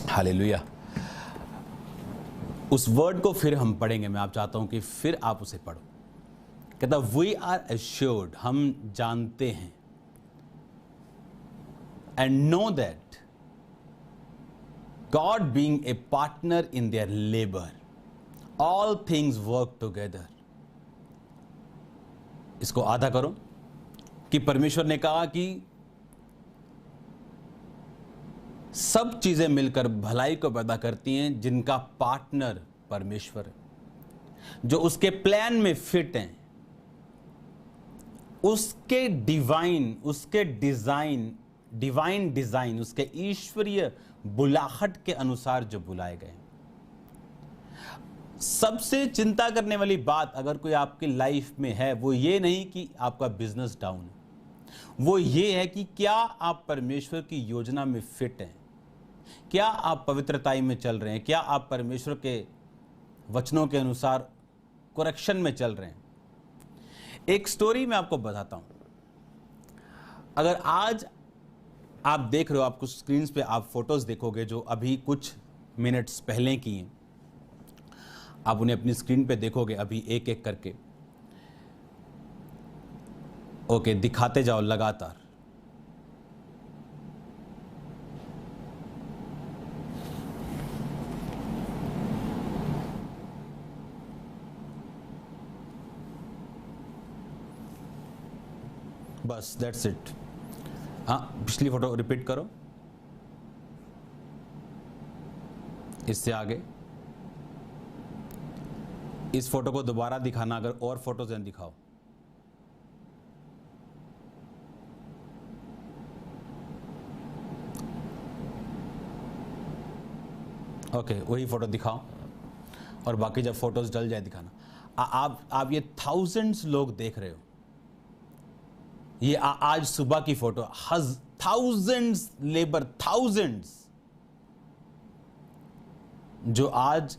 Hallelujah. उस word को फिर हम पढ़ेंगे। मैं आप चाहता हूं कि फिर आप उसे पढ़ो। कहता वी आर एश्योर्ड, हम जानते हैं, and know that God being a partner in their labour all things work together. इसको आधा करो कि परमेश्वर ने कहा कि सब चीजें मिलकर भलाई को पैदा करती हैं जिनका पार्टनर परमेश्वर है, जो उसके प्लान में फिट हैं, उसके डिवाइन डिजाइन, उसके ईश्वरीय बुलाहट के अनुसार जो बुलाए गए। सबसे चिंता करने वाली बात अगर कोई आपकी लाइफ में है वो ये नहीं कि आपका बिजनेस डाउन है, वो ये है कि क्या आप परमेश्वर की योजना में फिट हैं, क्या आप पवित्रताई में चल रहे हैं, क्या आप परमेश्वर के वचनों के अनुसार करेक्शन में चल रहे हैं। एक स्टोरी मैं आपको बताता हूं। अगर आज आप देख रहे हो, आपको स्क्रीन पे आप फोटोज देखोगे जो अभी कुछ मिनट्स पहले की हैं, आप उन्हें अपनी स्क्रीन पे देखोगे अभी एक एक करके। ओके, दिखाते जाओ लगातार। बस दैट्स इट। हाँ, पिछली फोटो रिपीट करो, इससे आगे। इस फोटो को दोबारा दिखाना, अगर और फोटोज हैं दिखाओ। ओके, वही फोटो दिखाओ और बाकी जब फोटोज डल जाए दिखाना। आप ये थाउजेंड्स लोग देख रहे हो। ये आज सुबह की फोटो, थाउजेंड्स लेबर, थाउजेंड्स जो आज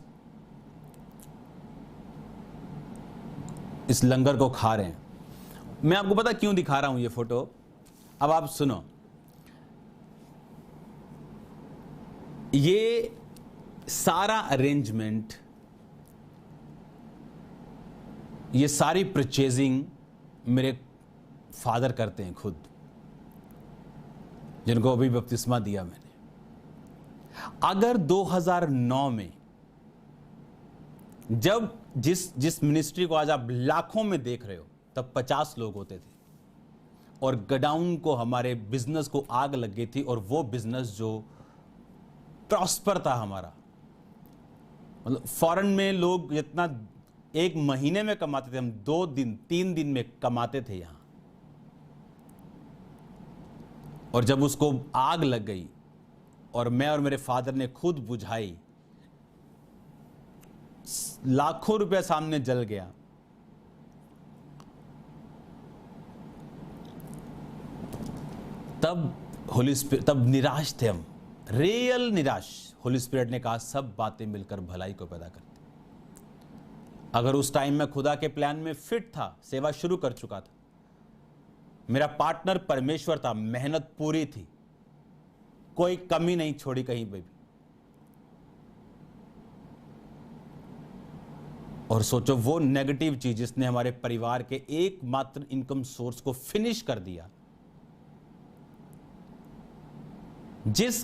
इस लंगर को खा रहे हैं। मैं आपको पता क्यों दिखा रहा हूं ये फोटो, अब आप सुनो। ये सारा अरेंजमेंट, ये सारी परचेजिंग मेरे फादर करते हैं खुद, जिनको अभी बपतिस्मा दिया मैंने। अगर 2009 में जब जिस मिनिस्ट्री को आज आप लाखों में देख रहे हो, तब 50 लोग होते थे और गडाउन को, हमारे बिजनेस को आग लग गई थी। और वो बिजनेस जो प्रॉस्पर था हमारा, मतलब फॉरेन में लोग जितना एक महीने में कमाते थे, हम 2 दिन 3 दिन में कमाते थे यहां। और जब उसको आग लग गई और मैं और मेरे फादर ने खुद बुझाई, लाखों रुपया सामने जल गया, तब निराश थे हम, रियल निराश। होली स्पिरिट ने कहा सब बातें मिलकर भलाई को पैदा करती। अगर उस टाइम में खुदा के प्लान में फिट था, सेवा शुरू कर चुका था, मेरा पार्टनर परमेश्वर था, मेहनत पूरी थी, कोई कमी नहीं छोड़ी कहीं पे भी। और सोचो वो नेगेटिव चीज जिसने हमारे परिवार के एकमात्र इनकम सोर्स को फिनिश कर दिया। जिस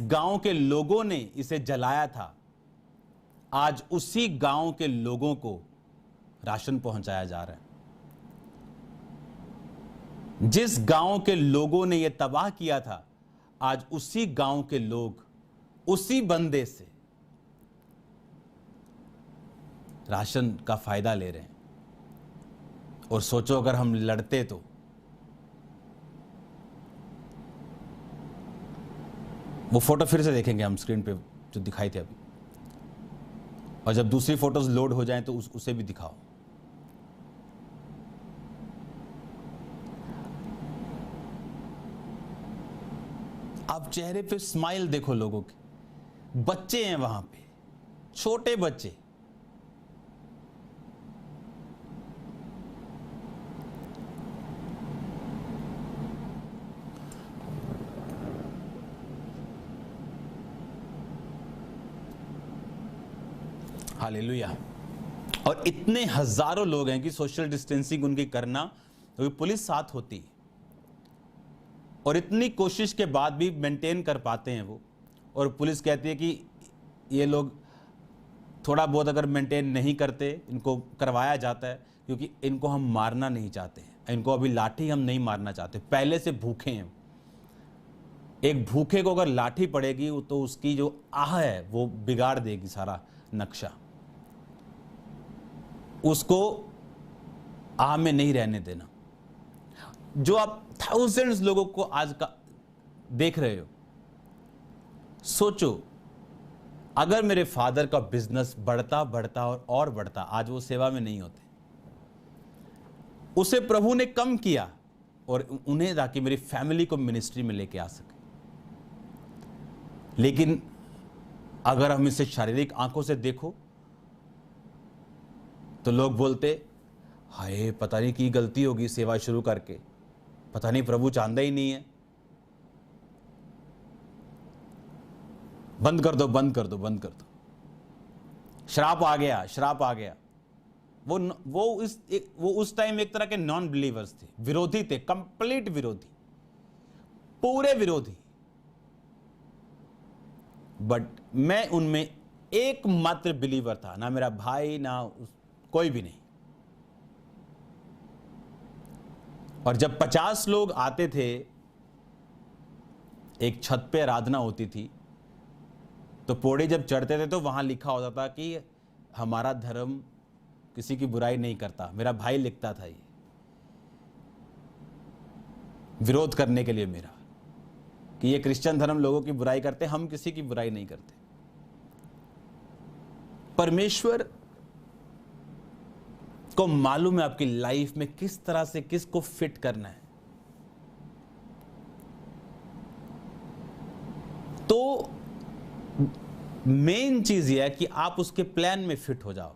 गांव के लोगों ने इसे जलाया था, आज उसी गांव के लोगों को राशन पहुंचाया जा रहा है। जिस गांव के लोगों ने यह तबाह किया था, आज उसी गांव के लोग उसी बंदे से राशन का फायदा ले रहे हैं। और सोचो अगर हम लड़ते तो। वो फोटो फिर से देखेंगे हम स्क्रीन पे जो दिखाई थे अभी, और जब दूसरी फोटोज लोड हो जाएं तो उसे भी दिखाओ। आप चेहरे पे स्माइल देखो लोगों के। बच्चे हैं वहां पे, छोटे बच्चे। हालेलुया। और इतने हजारों लोग हैं कि सोशल डिस्टेंसिंग उनकी करना, क्योंकि पुलिस साथ होती है और इतनी कोशिश के बाद भी मेंटेन कर पाते हैं वो। और पुलिस कहती है कि ये लोग थोड़ा बहुत अगर मेंटेन नहीं करते, इनको करवाया जाता है क्योंकि इनको हम मारना नहीं चाहते हैं, इनको अभी लाठी हम नहीं मारना चाहते, पहले से भूखे हैं। एक भूखे को अगर लाठी पड़ेगी तो उसकी जो आह है वो बिगाड़ देगी सारा नक्शा, उसको आह में नहीं रहने देना। जो आप थाउजेंड्स लोगों को आज का देख रहे हो, सोचो अगर मेरे फादर का बिजनेस बढ़ता बढ़ता और बढ़ता, आज वो सेवा में नहीं होते, उसे प्रभु ने कम किया और उन्हें ताकि मेरी फैमिली को मिनिस्ट्री में लेके आ सके। लेकिन अगर हम इसे शारीरिक आंखों से देखो तो लोग बोलते, हाय पता नहीं की गलती होगी सेवा शुरू करके, पता नहीं प्रभु चाहता ही नहीं है, बंद कर दो बंद कर दो बंद कर दो, श्राप आ गया श्राप आ गया। वो उस टाइम एक तरह के नॉन बिलीवर्स थे, विरोधी थे, कंप्लीट विरोधी, पूरे विरोधी। बट मैं उनमें एकमात्र बिलीवर था, ना मेरा भाई ना कोई भी नहीं। और जब 50 लोग आते थे, एक छत पे आराधना होती थी, तो पौड़ी जब चढ़ते थे तो वहां लिखा होता था कि हमारा धर्म किसी की बुराई नहीं करता। मेरा भाई लिखता था ये, विरोध करने के लिए मेरा, कि ये क्रिश्चियन धर्म लोगों की बुराई करते, हम किसी की बुराई नहीं करते। परमेश्वर को मालूम है आपकी लाइफ में किस तरह से किसको फिट करना है। तो मेन चीज यह है कि आप उसके प्लान में फिट हो जाओ,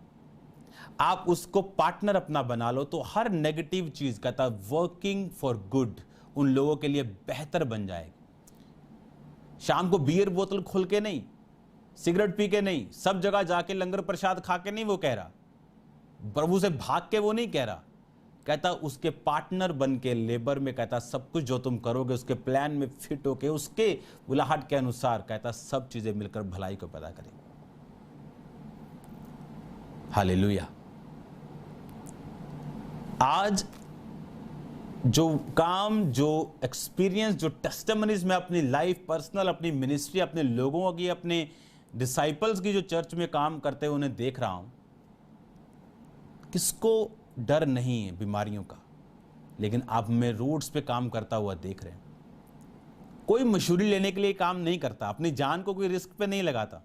आप उसको पार्टनर अपना बना लो, तो हर नेगेटिव चीज कहता वर्किंग फॉर गुड उन लोगों के लिए बेहतर बन जाएगी। शाम को बियर बोतल खोल के नहीं, सिगरेट पी के नहीं, सब जगह जाके लंगर प्रसाद खा के नहीं वो कह रहा, प्रभु से भाग के वो नहीं कह रहा, कहता उसके पार्टनर बन के लेबर में, कहता सब कुछ जो तुम करोगे उसके प्लान में फिट होके, उसके बुलाहट के अनुसार, कहता सब चीजें मिलकर भलाई को पैदा करेंगी। हालेलुया। आज जो काम, जो एक्सपीरियंस, जो टेस्टिमनीज में अपनी लाइफ, पर्सनल, अपनी मिनिस्ट्री, अपने लोगों की, अपने डिसाइपल्स की जो चर्च में काम करते हुए उन्हें देख रहा हूं, किसको डर नहीं है बीमारियों का, लेकिन आप में रूट्स पे काम करता हुआ देख रहे हैं। कोई मशहूरी लेने के लिए काम नहीं करता, अपनी जान को कोई रिस्क पे नहीं लगाता,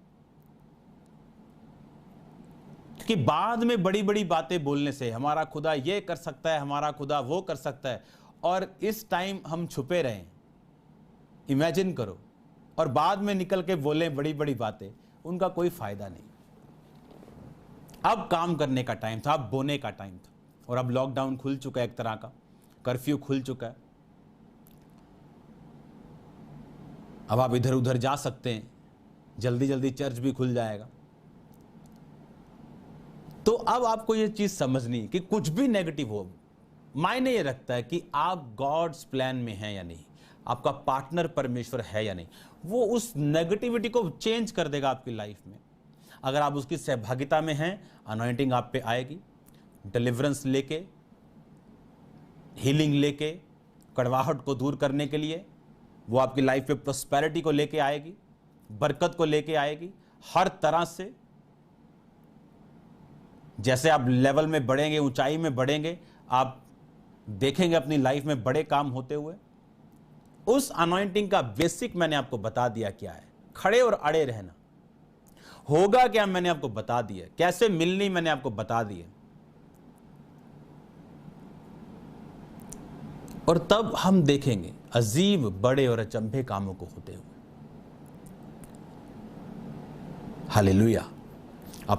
क्योंकि बाद में बड़ी बड़ी बातें बोलने से हमारा खुदा ये कर सकता है, हमारा खुदा वो कर सकता है, और इस टाइम हम छुपे रहें, इमेजिन करो, और बाद में निकल के बोले बड़ी बड़ी बातें, उनका कोई फायदा नहीं। अब काम करने का टाइम था, अब बोने का टाइम था, और अब लॉकडाउन खुल चुका है, एक तरह का कर्फ्यू खुल चुका है, अब आप इधर उधर जा सकते हैं, जल्दी जल्दी चर्च भी खुल जाएगा। तो अब आपको यह चीज समझनी कि कुछ भी नेगेटिव हो, मायने ये रखता है कि आप गॉड्स प्लान में हैं या नहीं, आपका पार्टनर परमेश्वर है या नहीं। वो उस नेगेटिविटी को चेंज कर देगा आपकी लाइफ में। अगर आप उसकी सहभागिता में हैं, अनॉइंटिंग आप पे आएगी, डिलीवरेंस लेके, हीलिंग लेके, कड़वाहट को दूर करने के लिए वो आपकी लाइफ में प्रोस्पेरिटी को लेके आएगी, बरकत को लेके आएगी, हर तरह से। जैसे आप लेवल में बढ़ेंगे, ऊंचाई में बढ़ेंगे, आप देखेंगे अपनी लाइफ में बड़े काम होते हुए। उस अनॉइंटिंग का बेसिक मैंने आपको बता दिया क्या है, खड़े और अड़े रहना। होगा क्या मैंने आपको बता दिया, कैसे मिलनी मैंने आपको बता दिया, और तब हम देखेंगे अजीब, बड़े और अचंभे कामों को होते हुए। हालेलुया।